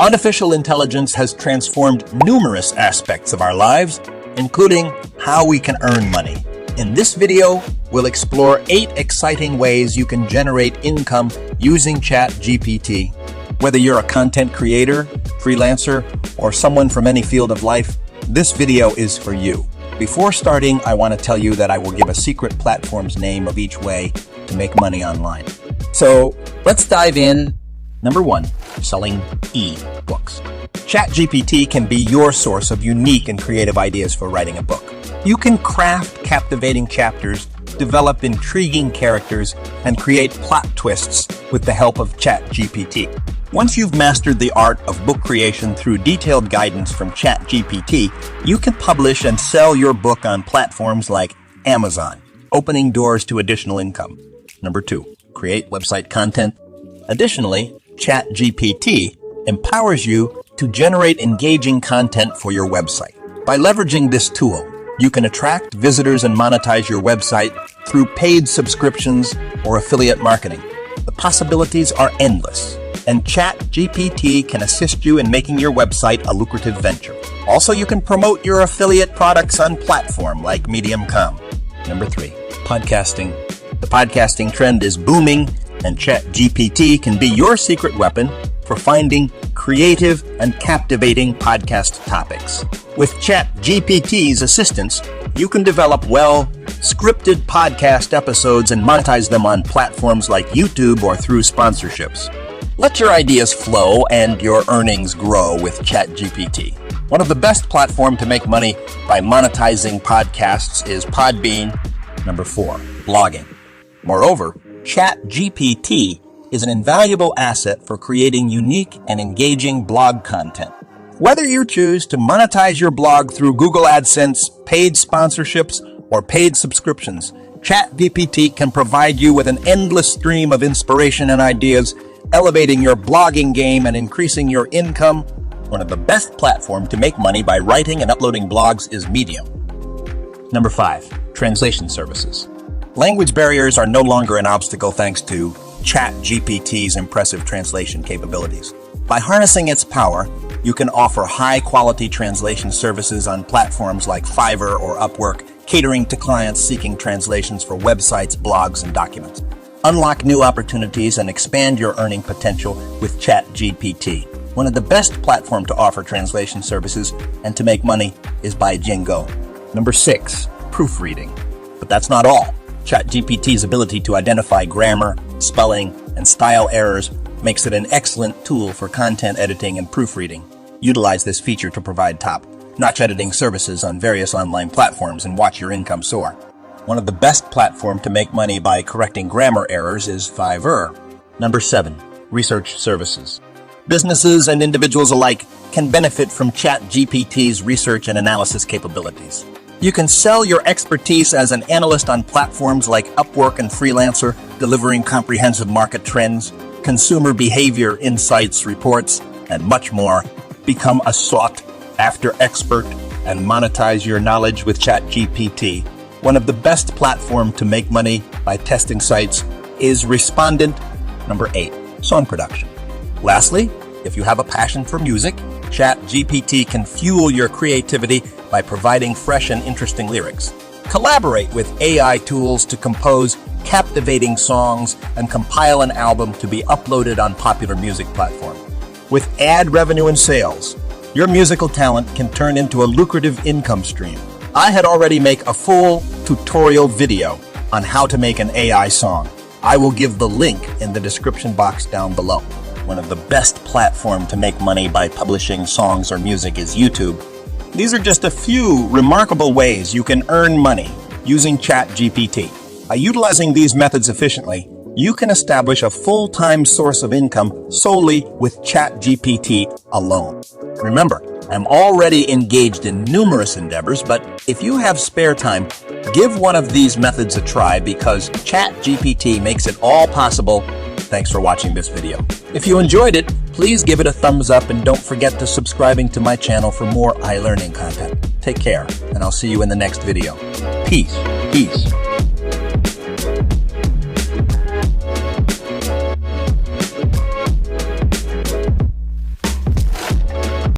Artificial intelligence has transformed numerous aspects of our lives, including how we can earn money. In this video, we'll explore 8 exciting ways you can generate income using Chat GPT. Whether you're a content creator, freelancer, or someone from any field of life, this video is for you. Before starting, I want to tell you that I will give a secret platform's name of each way to make money online. So let's dive in. Number 1, selling e-books. ChatGPT can be your source of unique and creative ideas for writing a book. You can craft captivating chapters, develop intriguing characters, and create plot twists with the help of ChatGPT. Once you've mastered the art of book creation through detailed guidance from ChatGPT, you can publish and sell your book on platforms like Amazon, opening doors to additional income. Number 2, create website content. Additionally, ChatGPT empowers you to generate engaging content for your website. By leveraging this tool, you can attract visitors and monetize your website through paid subscriptions or affiliate marketing. The possibilities are endless, and ChatGPT can assist you in making your website a lucrative venture. Also, you can promote your affiliate products on platforms like Medium.com. Number 3, podcasting. The podcasting trend is booming, and ChatGPT can be your secret weapon for finding creative and captivating podcast topics. With ChatGPT's assistance, you can develop scripted podcast episodes and monetize them on platforms like YouTube or through sponsorships. Let your ideas flow and your earnings grow with ChatGPT. One of the best platforms to make money by monetizing podcasts is Podbean. Number 4, blogging. Moreover, ChatGPT is an invaluable asset for creating unique and engaging blog content. Whether you choose to monetize your blog through Google AdSense, paid sponsorships, or paid subscriptions, ChatGPT can provide you with an endless stream of inspiration and ideas, elevating your blogging game and increasing your income. One of the best platforms to make money by writing and uploading blogs is Medium. Number 5, translation services. Language barriers are no longer an obstacle thanks to ChatGPT's impressive translation capabilities. By harnessing its power, you can offer high-quality translation services on platforms like Fiverr or Upwork, catering to clients seeking translations for websites, blogs, and documents. Unlock new opportunities and expand your earning potential with ChatGPT. One of the best platforms to offer translation services and to make money is by Jingo. Number 6, proofreading. But that's not all. ChatGPT's ability to identify grammar, spelling, and style errors makes it an excellent tool for content editing and proofreading. Utilize this feature to provide top-notch editing services on various online platforms and watch your income soar. One of the best platforms to make money by correcting grammar errors is Fiverr. Number 7, research services. Businesses and individuals alike can benefit from ChatGPT's research and analysis capabilities. You can sell your expertise as an analyst on platforms like Upwork and Freelancer, delivering comprehensive market trends, consumer behavior insights reports, and much more. Become a sought-after expert and monetize your knowledge with ChatGPT. One of the best platforms to make money by testing sites is Respondent. Number 8, song production. Lastly, if you have a passion for music, ChatGPT can fuel your creativity by providing fresh and interesting lyrics. Collaborate with AI tools to compose captivating songs and compile an album to be uploaded on popular music platforms. With ad revenue and sales, your musical talent can turn into a lucrative income stream. I had already made a full tutorial video on how to make an AI song. I will give the link in the description box down below. One of the best platforms to make money by publishing songs or music is YouTube. These are just a few remarkable ways you can earn money using ChatGPT. By utilizing these methods efficiently, you can establish a full-time source of income solely with ChatGPT alone. Remember, I'm already engaged in numerous endeavors, but if you have spare time, give one of these methods a try because ChatGPT makes it all possible. Thanks for watching this video. If you enjoyed it, please give it a thumbs up and don't forget to subscribing to my channel for more iLearning content. Take care, and I'll see you in the next video. Peace.